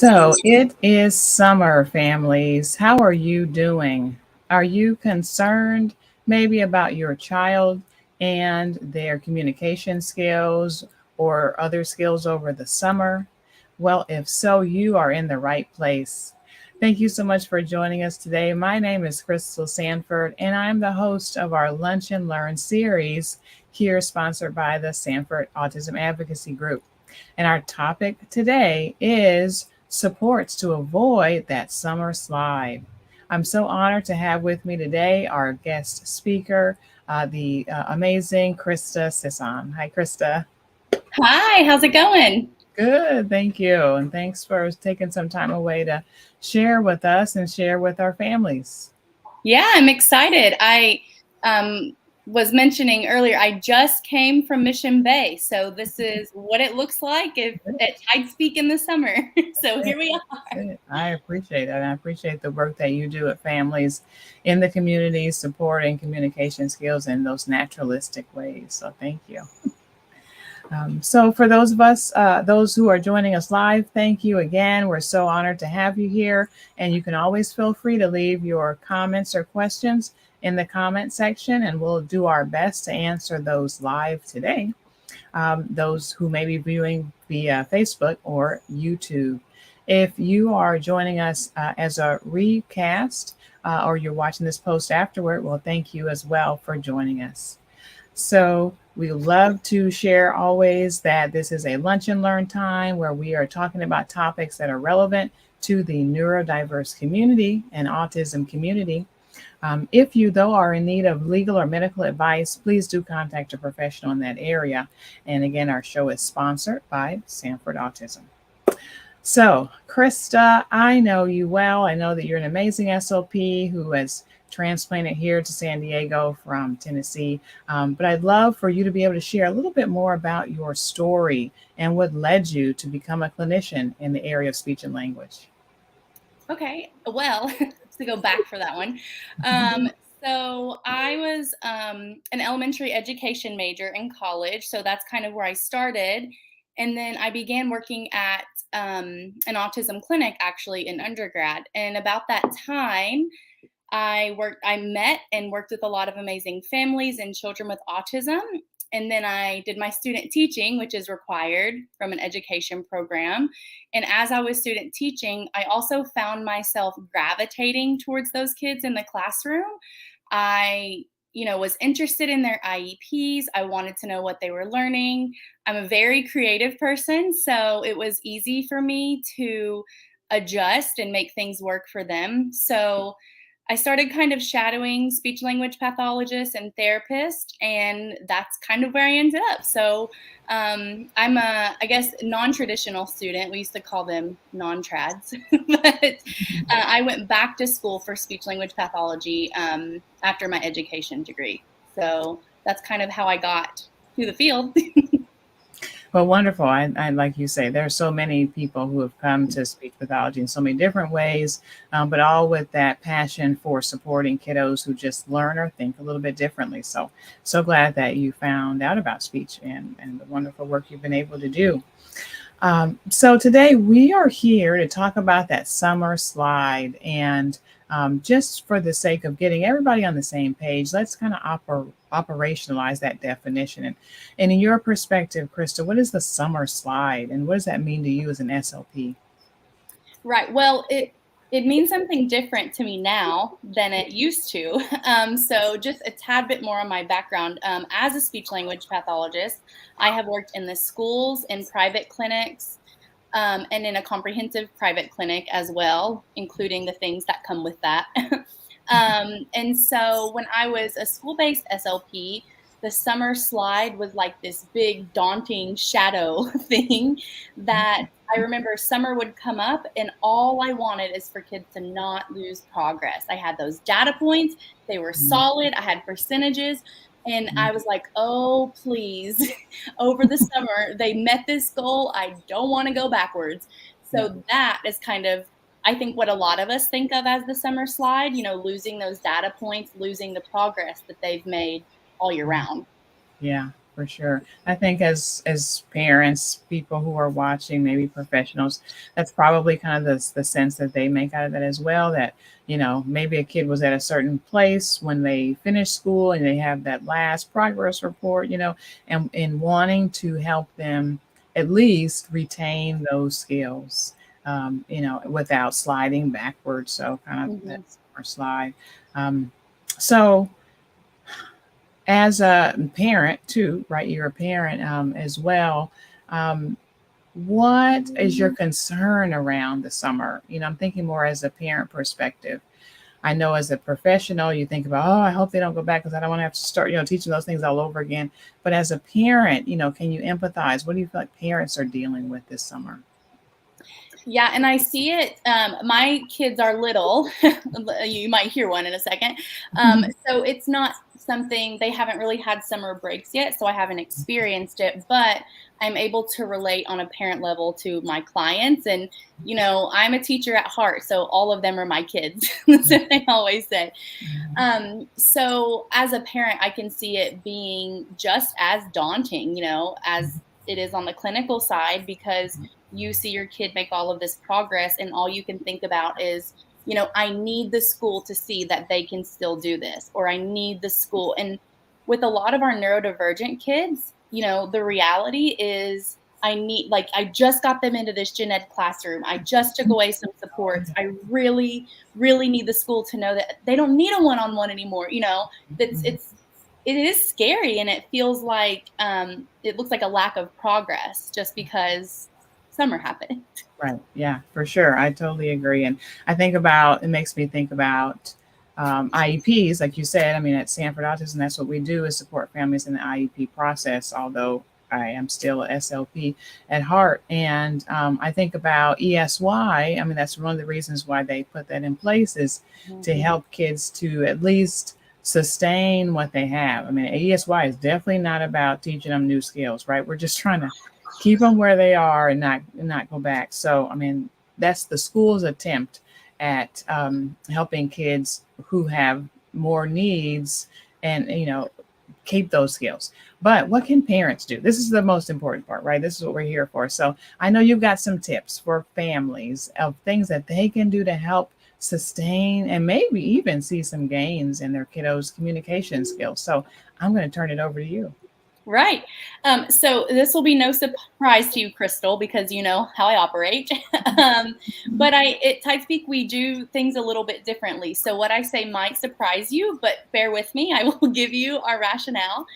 So it is summer, families. How are you doing? Are you concerned maybe about your child and their communication skills or other skills over the summer? Well, if so, you are in the right place. Thank you so much for joining us today. My name is Crystal Sanford, and I'm the host of our Lunch and Learn series here, sponsored by the Sanford Autism Advocacy Group. And our topic today is supports to avoid that summer slide. I'm so honored to have with me today our guest speaker, the amazing Krista Sisson. Hi, Krista. Hi, how's it going? Good, thank you. And thanks for taking some time away to share with us and share with our families. Yeah, I'm excited. I was mentioning earlier, I just came from Mission Bay. So this is what it looks like if at Tide Speak in the summer. So here we are. I appreciate that. And I appreciate the work that you do with families in the community, supporting communication skills in those naturalistic ways. So thank you. So for those of us, those who are joining us live, thank you again. We're so honored to have you here. And you can always feel free to leave your comments or questions in the comment section, and we'll do our best to answer those live today. Those who may be viewing via Facebook or YouTube. If you are joining us as a recast or you're watching this post afterward, well, thank you as well for joining us. So we love to share always that this is a lunch and learn time where we are talking about topics that are relevant to the neurodiverse community and autism community. If you, though, are in need of legal or medical advice, please do contact a professional in that area. And again, our show is sponsored by Sanford Autism. So, Krista, I know you well. I know that you're an amazing SLP who has transplanted here to San Diego from Tennessee. But I'd love for you to be able to share a little bit more about your story and what led you to become a clinician in the area of speech and language. Okay, well, to go back for that one. So I was an elementary education major in college. So that's kind of where I started. And then I began working at an autism clinic actually in undergrad. And about that time, I met and worked with a lot of amazing families and children with autism. And then I did my student teaching, which is required from an education program. And as I was student teaching, I also found myself gravitating towards those kids in the classroom. I, was interested in their IEPs. I wanted to know what they were learning. I'm a very creative person, so it was easy for me to adjust and make things work for them. So I started kind of shadowing speech language pathologists and therapists, and that's kind of where I ended up. So I'm I guess, non-traditional student. We used to call them non-trads, but I went back to school for speech language pathology after my education degree. So that's kind of how I got to the field. Well, wonderful. I like you say, there are so many people who have come to speech pathology in so many different ways, but all with that passion for supporting kiddos who just learn or think a little bit differently. So glad that you found out about speech and the wonderful work you've been able to do. So today we are here to talk about that summer slide. And just for the sake of getting everybody on the same page, let's kind of operationalize that definition. And in your perspective, Krista, what is the summer slide and what does that mean to you as an SLP? Right. Well, it means something different to me now than it used to. So just a tad bit more on my background. As a speech language pathologist, I have worked in the schools, in private clinics, and in a comprehensive private clinic as well, including the things that come with that. And so when I was a school-based SLP, the summer slide was like this big daunting shadow thing that I remember summer would come up and all I wanted is for kids to not lose progress. I had those data points, they were solid, I had percentages, and I was like, oh, please, over the summer, they met this goal. I don't want to go backwards. Yeah. So that is kind of, I think, what a lot of us think of as the summer slide, losing those data points, losing the progress that they've made all year round. Yeah, for sure. I think as parents, people who are watching, maybe professionals, that's probably kind of the sense that they make out of it as well. That maybe a kid was at a certain place when they finished school, and they have that last progress report, and in wanting to help them at least retain those skills, without sliding backwards. So kind of Mhm. that's our slide. So as a parent too, right? You're a parent as well. Um, what is your concern around the summer? I'm thinking more as a parent perspective. I know as a professional, you think about, oh, I hope they don't go back because I don't want to have to start, teaching those things all over again. But as a parent, can you empathize? What do you feel like parents are dealing with this summer? Yeah, and I see it. My kids are little. You might hear one in a second. So it's not something they haven't really had summer breaks yet, so I haven't experienced it, but I'm able to relate on a parent level to my clients. And, I'm a teacher at heart, so all of them are my kids. That's what I always say. So as a parent, I can see it being just as daunting, as it is on the clinical side, because you see your kid make all of this progress, and all you can think about is, I need the school to see that they can still do this, or I need the school. And with a lot of our neurodivergent kids, the reality is, I just got them into this gen ed classroom. I just took away some supports. I really, really need the school to know that they don't need a one-on-one anymore. It is scary, and it feels like, it looks like a lack of progress just because summer happened. Right. Yeah, for sure. I totally agree. And it makes me think about IEPs, like you said. I mean, at Sanford Autism, that's what we do is support families in the IEP process, although I am still a SLP at heart. And I think about ESY. I mean, that's one of the reasons why they put that in place is to Mhm. help kids to at least sustain what they have. I mean, ESY is definitely not about teaching them new skills, right? We're just trying to keep them where they are and not go back. So, I mean, that's the school's attempt at helping kids who have more needs and keep those skills. But what can parents do? This is the most important part, right? This is what we're here for. So I know you've got some tips for families of things that they can do to help sustain and maybe even see some gains in their kiddos' communication skills. So I'm going to turn it over to you. Right. So this will be no surprise to you, Crystal, because you know how I operate. But at Typepeak, we do things a little bit differently. So what I say might surprise you, but bear with me. I will give you our rationale.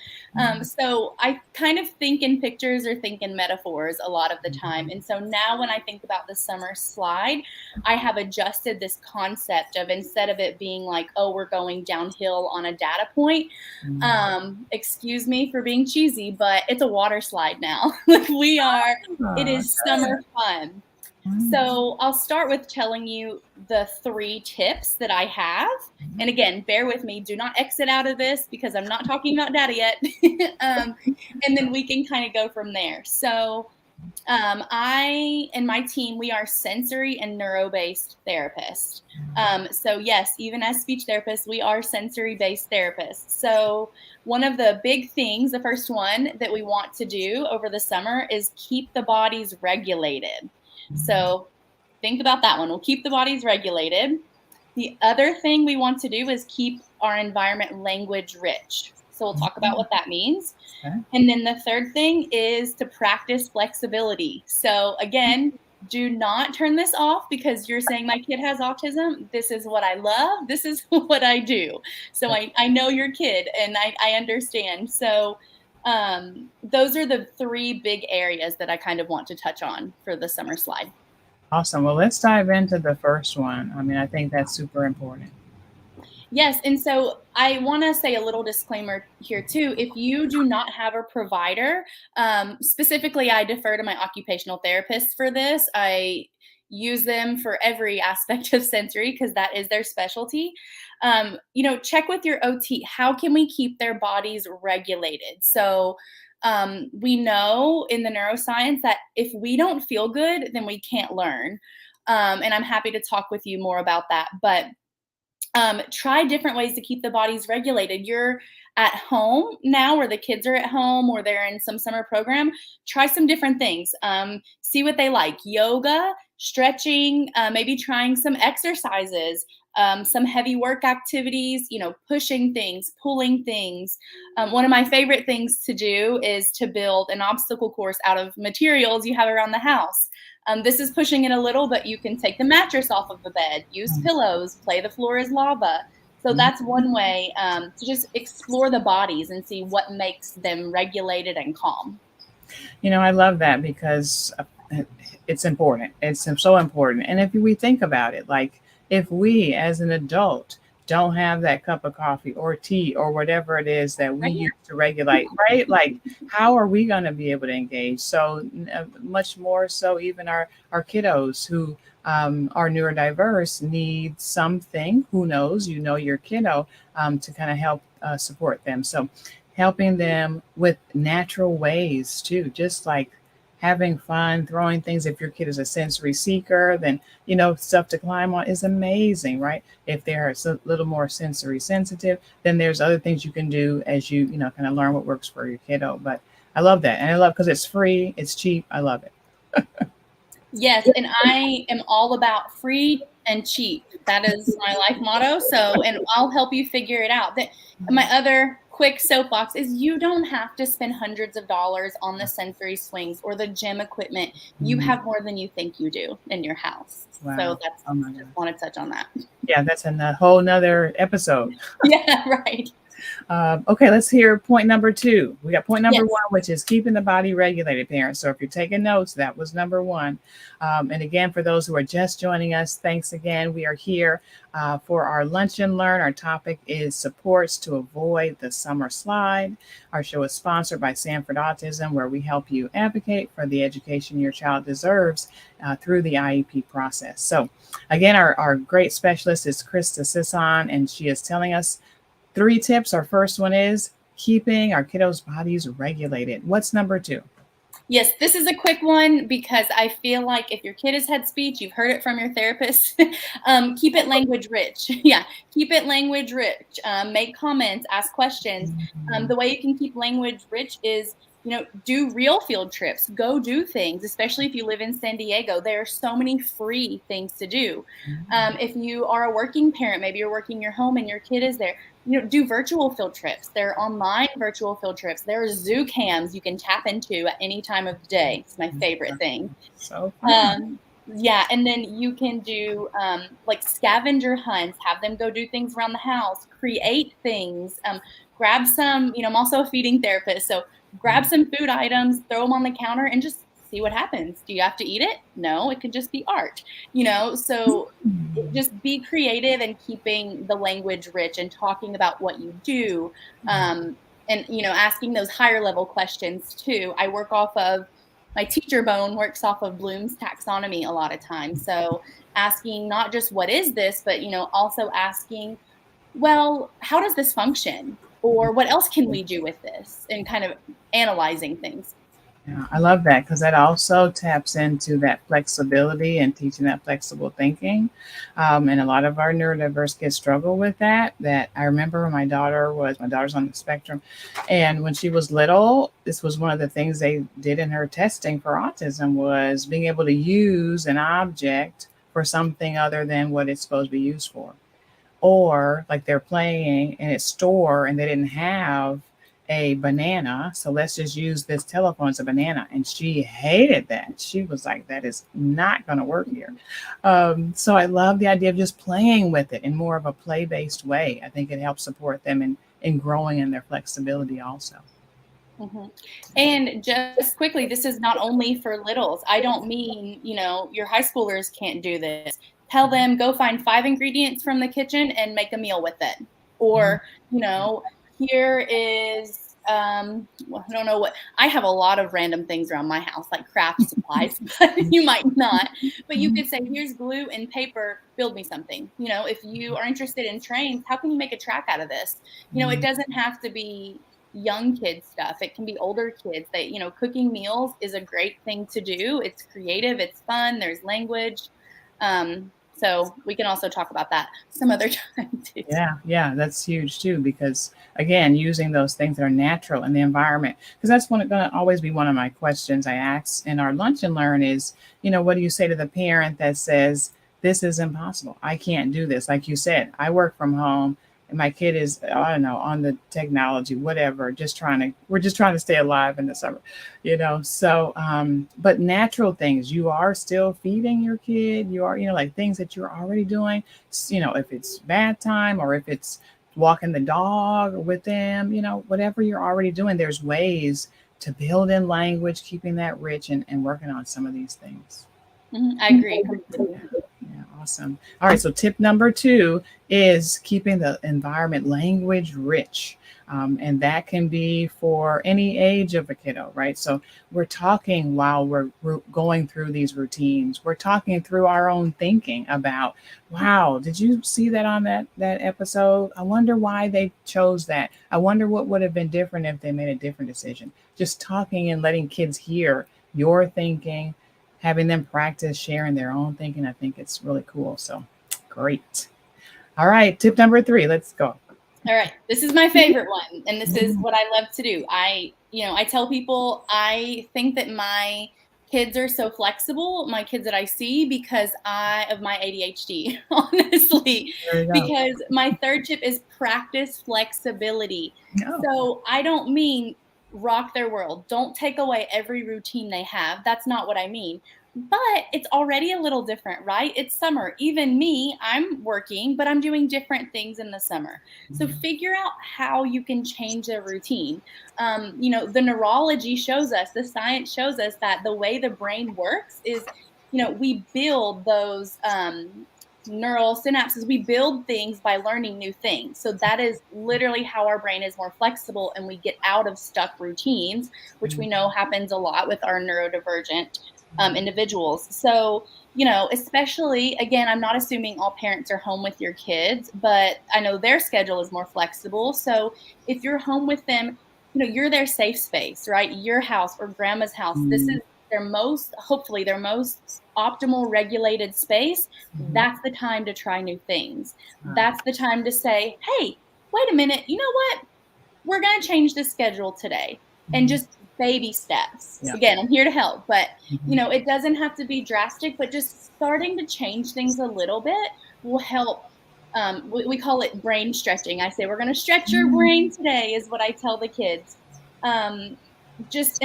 So I kind of think in pictures or think in metaphors a lot of the time. And so now when I think about the summer slide, I have adjusted this concept of, instead of it being like, oh, we're going downhill on a data point, excuse me for being cheesy, but it's a water slide now. Like it Oh, is summer fun. okay. So I'll start with telling you the 3 tips that I have. And again, bear with me. Do not exit out of this because I'm not talking about data yet. And then we can kind of go from there. So I and my team, we are sensory and neuro-based therapists. So yes, even as speech therapists, we are sensory-based therapists. So one of the big things, the first one that we want to do over the summer is keep the bodies regulated. So think about that one. We'll keep the bodies regulated. The other thing we want to do is keep our environment language rich. So we'll talk about what that means. Okay. And then the third thing is to practice flexibility. So again, do not turn this off because you're saying my kid has autism. This is what I love. This is what I do. So I know your kid, and I understand. So those are the 3 big areas that I kind of want to touch on for the summer slide. Awesome. Well, let's dive into the first one. I mean, I think that's super important. Yes, and so I wanna say a little disclaimer here too. If you do not have a provider, specifically, I defer to my occupational therapist for this. I use them for every aspect of sensory because that is their specialty. Check with your OT. How can we keep their bodies regulated? So, we know in the neuroscience that if we don't feel good, then we can't learn. And I'm happy to talk with you more about that. But Try different ways to keep the bodies regulated. You're at home now, or the kids are at home, or they're in some summer program. Try some different things. See what they like: yoga, stretching, maybe trying some exercises, some heavy work activities, pushing things, pulling things. One of my favorite things to do is to build an obstacle course out of materials you have around the house. This is pushing it a little, but you can take the mattress off of the bed, use pillows, play the floor is lava. So Mhm. that's one way to just explore the bodies and see what makes them regulated and calm. I love that because it's important. It's so important. And if we think about it, like if we as an adult don't have that cup of coffee or tea or whatever it is that we Right use here. to regulate, right? Like, how are we going to be able to engage? So, much more so, even our kiddos who are neurodiverse need something. Who knows? Your kiddo to kind of help support them. So, helping them with natural ways too, just like having fun, throwing things. If your kid is a sensory seeker, then stuff to climb on is amazing, right? If they're a little more sensory sensitive, then there's other things you can do as you kind of learn what works for your kiddo. But I love that, and I love because it's free, it's cheap. I love it. Yes, and I am all about free and cheap. That is my life motto. So, and I'll help you figure it out. My other quick soapbox is you don't have to spend hundreds of dollars on the sensory swings or the gym equipment. You Mhm. have more than you think you do in your house. So Wow. that's Oh my just god. want to touch on that. Yeah, that's a whole nother episode. Yeah, right. Okay, let's hear point number two. We got point number Yes. one, which is keeping the body regulated, parents. So if you're taking notes, that was number one. And again, for those who are just joining us, thanks again. We are here for our Lunch and Learn. Our topic is supports to avoid the summer slide. Our show is sponsored by Sanford Autism, where we help you advocate for the education your child deserves through the IEP process. So again, our great specialist is Krista Sisson, and she is telling us 3 tips. Our first one is keeping our kiddos' bodies regulated. What's number two? Yes, this is a quick one because I feel like if your kid has had speech, you've heard it from your therapist. Keep it language rich. Yeah, keep it language rich. Make comments, ask questions. Mhm. The way you can keep language rich is, do real field trips. Go do things, especially if you live in San Diego. There are so many free things to do. If you are a working parent, maybe you're working your home and your kid is there, do virtual field trips. There are online virtual field trips. There are zoo cams you can tap into at any time of the day. It's my favorite thing. So fun. Um, yeah, and then you can do like scavenger hunts, have them go do things around the house, create things, grab some, I'm also a feeding therapist. So grab some food items, throw them on the counter, and just see what happens. Do you have to eat it? No, it could just be art, So just be creative and keeping the language rich and talking about what you do. And asking those higher level questions too. I work off of my teacher bone works off of Bloom's taxonomy a lot of times. So asking not just what is this, but also asking, well, how does this function? Or what else can we do with this? And kind of analyzing things. Yeah, I love that because that also taps into that flexibility and teaching that flexible thinking. And a lot of our neurodiverse kids struggle with that. That I remember when my daughter's on the spectrum. And when she was little, this was one of the things they did in her testing for autism was being able to use an object for something other than what it's supposed to be used for. Or like they're playing in its store and they didn't have a banana. So let's just use this telephone as a banana. And she hated that. She was like, that is not going to work here. So I love the idea of just playing with it in more of a play based way. I think it helps support them in growing in their flexibility also. Mhm. And just quickly, this is not only for littles. I don't mean, your high schoolers can't do this. Tell them go find 5 ingredients from the kitchen and make a meal with it. Mhm. Or, here is well, I don't know what I have a lot of random things around my house, like craft supplies, but you might not. But you could say, here's glue and paper, build me something. If you are interested in trains, how can you make a track out of this? It Mhm. doesn't have to be young kids stuff. It can be older kids that, cooking meals is a great thing to do. It's creative, it's fun, there's language. So So we can also talk about that some other time too. Yeah, that's huge too, because again, using those things that are natural in the environment, because that's going to always be one of my questions I ask in our lunch and learn is, what do you say to the parent that says, this is impossible? I can't do this. Like you said, I work from home and my kid is, I don't know, on the technology, whatever, we're just trying to stay alive in the summer, So, but natural things, you are still feeding your kid, you are, like things that you're already doing, if it's bath time or if it's walking the dog with them, whatever you're already doing, there's ways to build in language, keeping that rich and working on some of these things. I agree. Yeah, awesome. All right, so tip number 2 is keeping the environment language rich. And that can be for any age of a kiddo, right? So we're talking while we're going through these routines. We're talking through our own thinking about, wow, did you see that on that episode? I wonder why they chose that. I wonder what would have been different if they made a different decision. Just talking and letting kids hear your thinking, having them practice sharing their own thinking. I think it's really cool. So great. All right. Tip number 3. Let's go. All right. This is my favorite one. And this is what I love to do. I tell people I think that my kids are so flexible, my kids that I see, because of my ADHD, honestly, because my third tip is practice flexibility. Oh. So I don't mean rock their world. Don't take away every routine they have. That's not what I mean. But it's already a little different, right? It's summer. Even me, I'm working, but I'm doing different things in the summer. So figure out how you can change their routine. The neurology shows us, the science shows us that the way the brain works is, we build those neural synapses. We build things by learning new things. So that is literally how our brain is more flexible and we get out of stuck routines, which we know happens a lot with our neurodivergent individuals. So, especially, again, I'm not assuming all parents are home with your kids, but I know their schedule is more flexible. So if you're home with them, you're their safe space, right? Your house or grandma's house. This is hopefully their most optimal regulated space. That's the time to try new things. That's the time to say, hey, wait a minute, you know what? We're going to change the schedule today. And just baby steps. Yeah. Again, I'm here to help, but it doesn't have to be drastic, but just starting to change things a little bit will help. We call it brain stretching. I say, we're going to stretch your brain today is what I tell the kids. And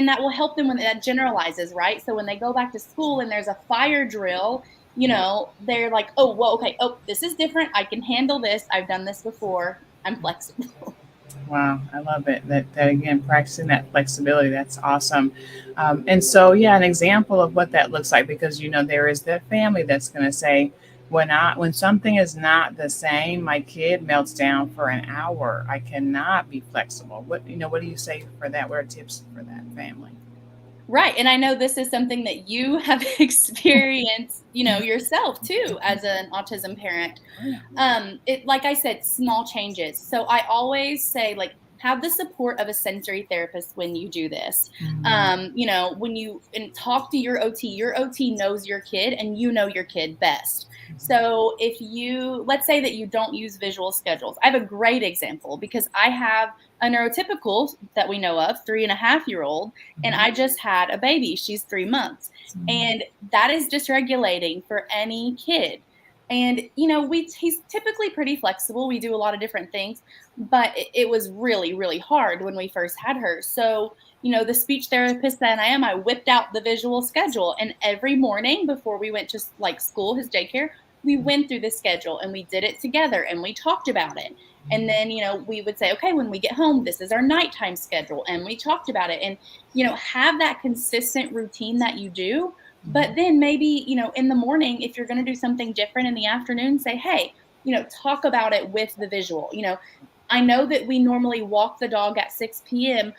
that will help them when that generalizes, right? So when they go back to school and there's a fire drill, they're like, oh, whoa, okay. Oh, this is different. I can handle this. I've done this before. I'm flexible. Wow, I love it. That again, practicing that flexibility, that's awesome. And so, an example of what that looks like, because there is that family that's going to say, when something is not the same, my kid melts down for an hour. I cannot be flexible. What do you say for that? What are tips for that family? Right. And I know this is something that you have experienced, yourself too, as an autism parent. Like I said, small changes. So I always say, have the support of a sensory therapist when you do this. When you talk to your OT knows your kid and you know your kid best. So let's say that you don't use visual schedules. I have a great example because I have a neurotypical that we know of, 3.5-year-old, and I just had a baby. She's 3 months. And that is dysregulating for any kid. And, he's typically pretty flexible. We do a lot of different things, but it was really, really hard when we first had her. So, the speech therapist that I am, I whipped out the visual schedule. And every morning before we went to school, his daycare, we went through the schedule and we did it together and we talked about it. And then, we would say, okay, when we get home, this is our nighttime schedule. And we talked about it and, have that consistent routine that you do. But then maybe, in the morning, if you're going to do something different in the afternoon, say, hey, talk about it with the visual. I know that we normally walk the dog at 6 p.m.,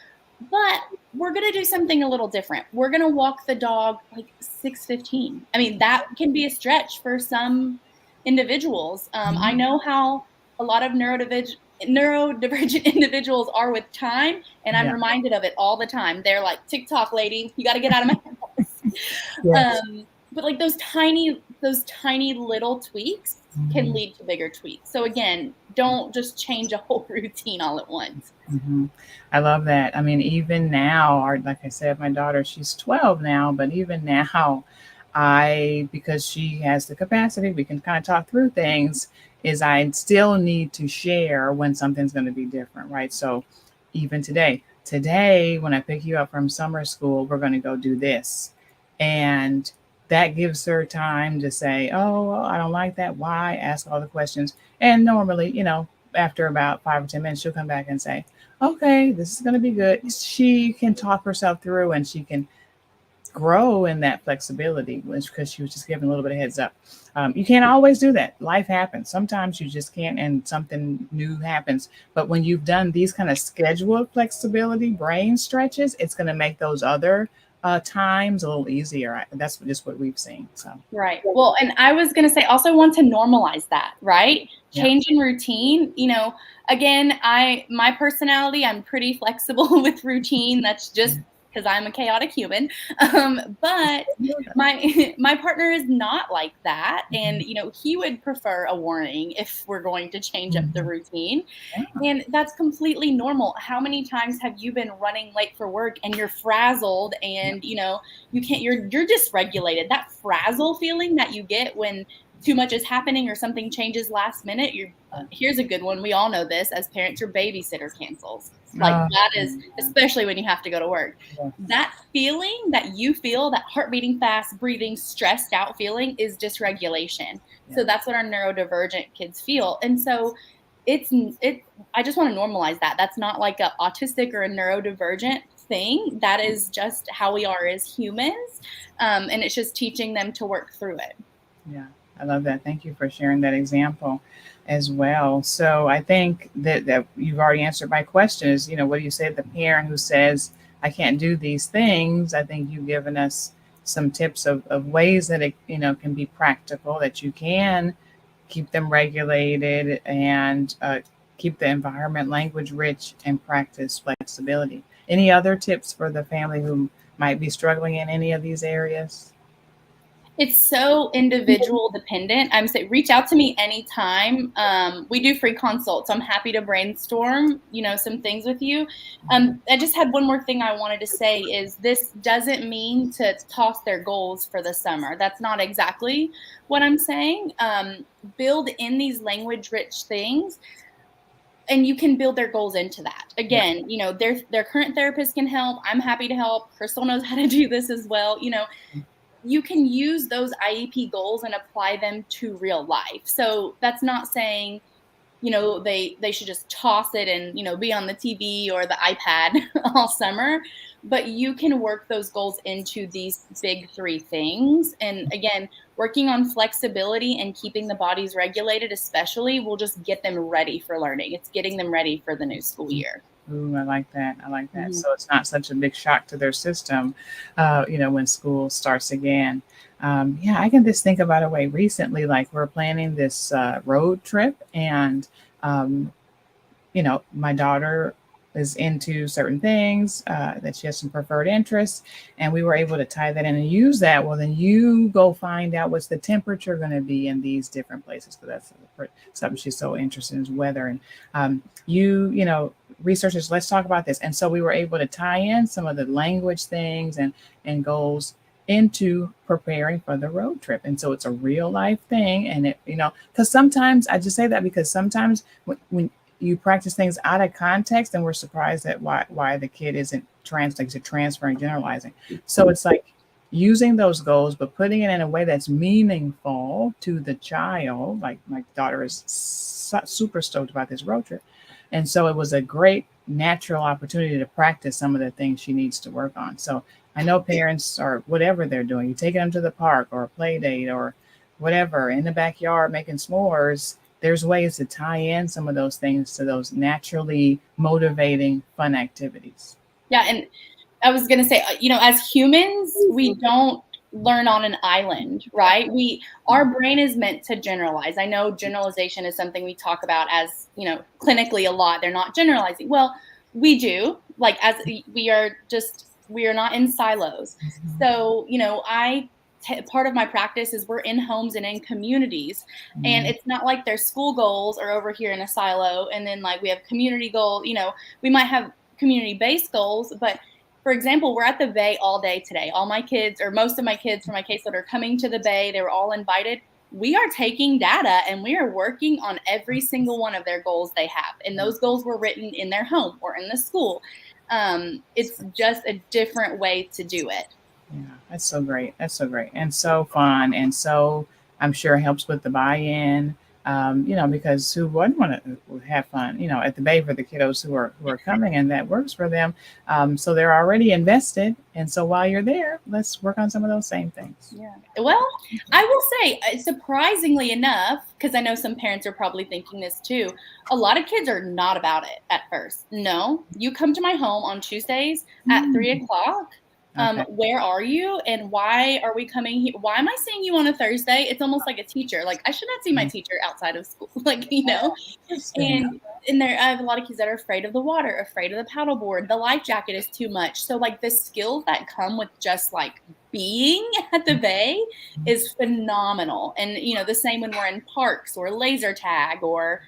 but we're going to do something a little different. We're going to walk the dog 6:15. I mean, that can be a stretch for some individuals. I know how a lot of neurodivergent individuals are with time, and I'm reminded of it all the time. They're like, TikTok lady, you got to get out of my house. Yes. But those tiny those tiny little tweaks can lead to bigger tweaks. So again, don't just change a whole routine all at once. Hmm. I love that. I mean, even now, like I said, my daughter, she's 12 now, but even now, because she has the capacity, we can kind of talk through things, is I still need to share when something's going to be different, right? So even today, when I pick you up from summer school, we're going to go do this. And that gives her time to say, oh, well, I don't like that. Why? Ask all the questions. And normally, after about 5 or 10 minutes, she'll come back and say, okay, this is going to be good. She can talk herself through and she can grow in that flexibility because she was just giving a little bit of heads up. You can't always do that. Life happens. Sometimes you just can't, and something new happens. But when you've done these kind of scheduled flexibility brain stretches, it's going to make those other times a little easier. That's just what we've seen. So right. Well, and I was going to say also want to normalize that, right? Yeah. Change in routine. Again, my personality, I'm pretty flexible with routine. That's just because I'm a chaotic human. But my partner is not like that. And, he would prefer a warning if we're going to change up the routine. Yeah. And that's completely normal. How many times have you been running late for work and you're frazzled and, you can't, you're dysregulated. That frazzle feeling that you get when too much is happening or something changes last minute. Here's a good one. We all know this as parents, your babysitter cancels. That is, especially when you have to go to work. Yeah. That feeling that you feel, that heart beating fast, breathing, stressed out feeling is dysregulation. Yeah. So that's what our neurodivergent kids feel. And so I just want to normalize that. That's not like a autistic or a neurodivergent thing. That is just how we are as humans. And it's just teaching them to work through it. Yeah. I love that. Thank you for sharing that example as well. So I think that you've already answered my question is, what do you say to the parent who says, I can't do these things? I think you've given us some tips of ways that it, can be practical, that you can keep them regulated and keep the environment language rich and practice flexibility. Any other tips for the family who might be struggling in any of these areas? It's so individual dependent. I'm saying reach out to me anytime. We do free consults. So I'm happy to brainstorm, some things with you. I just had one more thing I wanted to say is this doesn't mean to toss their goals for the summer. That's not exactly what I'm saying. Build in these language rich things. And you can build their goals into that. Again, their current therapist can help. I'm happy to help. Crystal knows how to do this as well. You can use those IEP goals and apply them to real life. So that's not saying, they should just toss it and, be on the TV or the iPad all summer, but you can work those goals into these big 3 things. And again, working on flexibility and keeping the bodies regulated, especially, will just get them ready for learning. It's getting them ready for the new school year. Ooh, I like that. Mm-hmm. So it's not such a big shock to their system, when school starts again. I can just think about a way recently, like we're planning this road trip and, my daughter is into certain things that she has some preferred interests, and we were able to tie that in and use that. Well, then you go find out what's the temperature going to be in these different places, because that's something she's so interested in is weather. And researchers, let's talk about this. And so we were able to tie in some of the language things and goals into preparing for the road trip. And so it's a real life thing. And it, because sometimes I just say that because sometimes when you practice things out of context, and we're surprised at why the kid isn't transferring, generalizing. So it's like using those goals, but putting it in a way that's meaningful to the child. Like my daughter is super stoked about this road trip. And so it was a great natural opportunity to practice some of the things she needs to work on. So I know parents, or whatever they're doing, you're taking them to the park or a play date or whatever, in the backyard making s'mores. There's ways to tie in some of those things to those naturally motivating, fun activities. Yeah. And I was going to say, as humans, we don't learn on an island, right? Our brain is meant to generalize. I know generalization is something we talk about as, clinically a lot. They're not generalizing. Well, we do, like, as we are not in silos. So, part of my practice is we're in homes and in communities, and Mhm. it's not like their school goals are over here in a silo, and then like we have community goal. We might have community-based goals, but for example, we're at the Bay all day today. All my kids, or most of my kids from my caseload, are coming to the Bay. They were all invited. We are taking data and we are working on every single one of their goals they have, and those goals were written in their home or in the school. It's just a different way to do it. Yeah, that's so great. That's so great and so fun, and so I'm sure helps with the buy-in. Because who wouldn't want to have fun? At the Bay for the kiddos who are coming, and that works for them. So they're already invested, and so while you're there, let's work on some of those same things. Yeah. Well, I will say, surprisingly enough, because I know some parents are probably thinking this too, a lot of kids are not about it at first. No, you come to my home on Tuesdays at 3 o'clock. Okay. Where are you, and why are we coming here? Why am I seeing you on a Thursday? It's almost like a teacher. Like, I should not see my teacher outside of school. Interesting. And I have a lot of kids that are afraid of the water, afraid of the paddleboard. The life jacket is too much. So like the skills that come with just like being at the Bay is phenomenal. And the same when we're in parks or laser tag or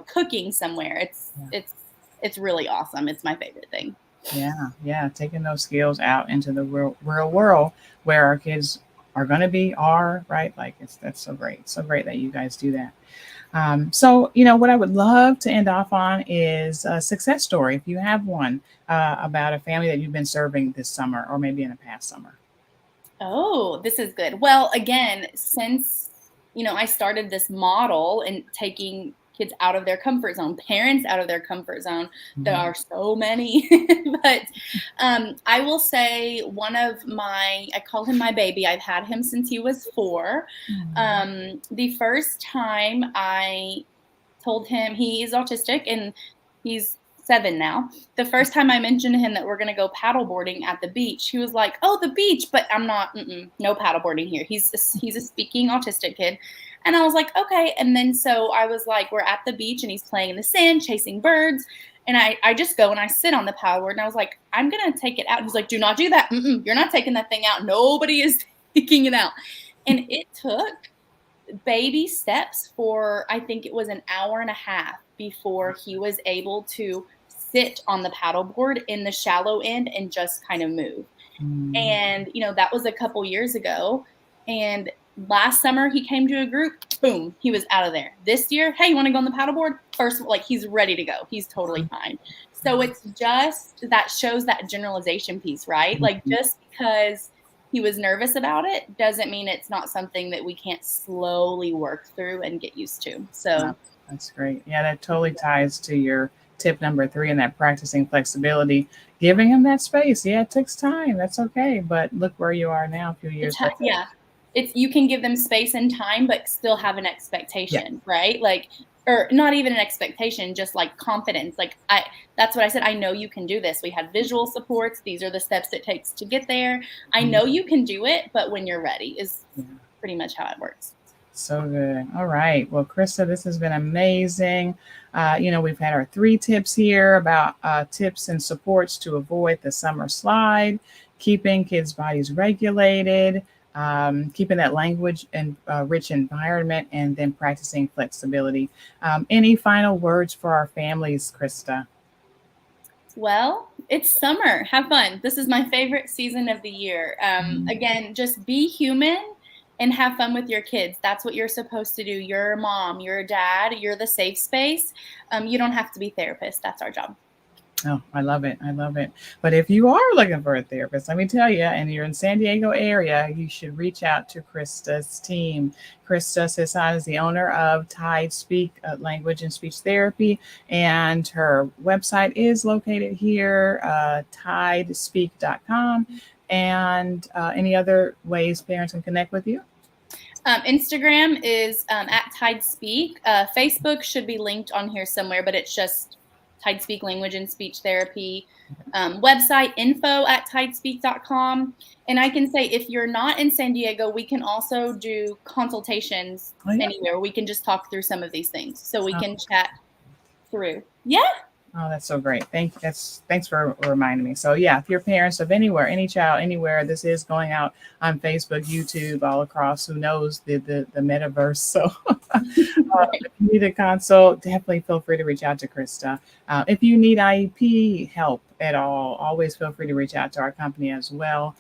cooking somewhere. It's really awesome. It's my favorite thing. Yeah, yeah, taking those skills out into the real world where our kids are right. Like that's so great that you guys do that. So, what I would love to end off on is a success story, if you have one, about a family that you've been serving this summer or maybe in a past summer. Oh, this is good. Well, again, since I started this model and taking kids out of their comfort zone, parents out of their comfort zone, there Mhm. are so many. But I will say I call him my baby. I've had him since he was 4. Mhm. The first time I told him, he is autistic and he's 7 now. The first time I mentioned to him that we're going to go paddleboarding at the beach, he was like, "Oh, the beach," but I'm not. No paddleboarding here. He's a speaking autistic kid, and I was like, "Okay." And then so I was like, "We're at the beach, and he's playing in the sand, chasing birds." And I just go and I sit on the paddleboard, and I was like, "I'm gonna take it out." He's like, "Do not do that. You're not taking that thing out. Nobody is taking it out." And it took baby steps for, I think it was an hour and a half before he was able to sit on the paddleboard in the shallow end and just kind of move. Mhm. And that was a couple years ago. And last summer he came to a group, boom, he was out of there. This year, hey, you want to go on the paddleboard? First, like, he's ready to go. He's totally fine. So it's just that shows that generalization piece, right? Like, Mhm. just because he was nervous about it doesn't mean it's not something that we can't slowly work through and get used to. Wow, So that's great. Yeah, that totally ties to your tip number 3, and that practicing flexibility, giving him that space. Yeah, it takes time. That's okay. But look where you are now, a few it's years later. yeah, it's, you can give them space and time, but still have an Yeah. expectation, right? Like, or not even an expectation, just like confidence. Like, that's what I said. I know you can do this. We had visual supports. These are the steps it takes to get there. I Mhm. know you can do it, but when you're ready is Yeah. pretty much how it works. So good. All right. Well, Krista, this has been amazing. We've had our 3 tips here about tips and supports to avoid the summer slide, keeping kids' bodies regulated, keeping that language and rich environment, and then practicing flexibility. Any final words for our families, Krista? Well, it's summer. Have fun. This is my favorite season of the year. Mhm. Again, just be human and have fun with your kids. That's what you're supposed to do. You're a mom, you're a dad, you're the safe space. You don't have to be therapists. That's our job. Oh, I love it. I love it. But if you are looking for a therapist, let me tell you, and you're in San Diego area, you should reach out to Krista's team. Krista Sisson is the owner of Tide Speak Language and Speech Therapy, and her website is located here, tidespeak.com. And any other ways parents can connect with you? Instagram is at Tide Speak. Facebook should be linked on here somewhere, but it's just Tide Speak Language and Speech Therapy. Website info at tidespeak.com. And I can say, if you're not in San Diego, we can also do consultations Oh, yeah. anywhere. We can just talk through some of these things. So we Oh, can chat through. Yeah. Oh, that's so great. Thanks for reminding me. So yeah, if you're parents of anywhere, any child, anywhere, this is going out on Facebook, YouTube, all across. Who knows the metaverse? So Right. if you need a consult, definitely feel free to reach out to Krista. If you need IEP help at all, always feel free to reach out to our company as well.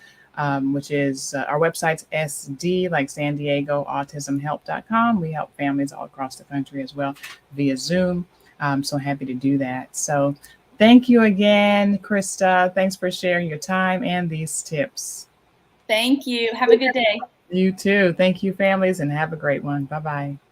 Which is our website's SD, like San Diego, autismhelp.com. We help families all across the country as well via Zoom. So happy to do that. So thank you again, Krista. Thanks for sharing your time and these tips. Thank you. Have a good day. You too. Thank you, families, and have a great one. Bye bye.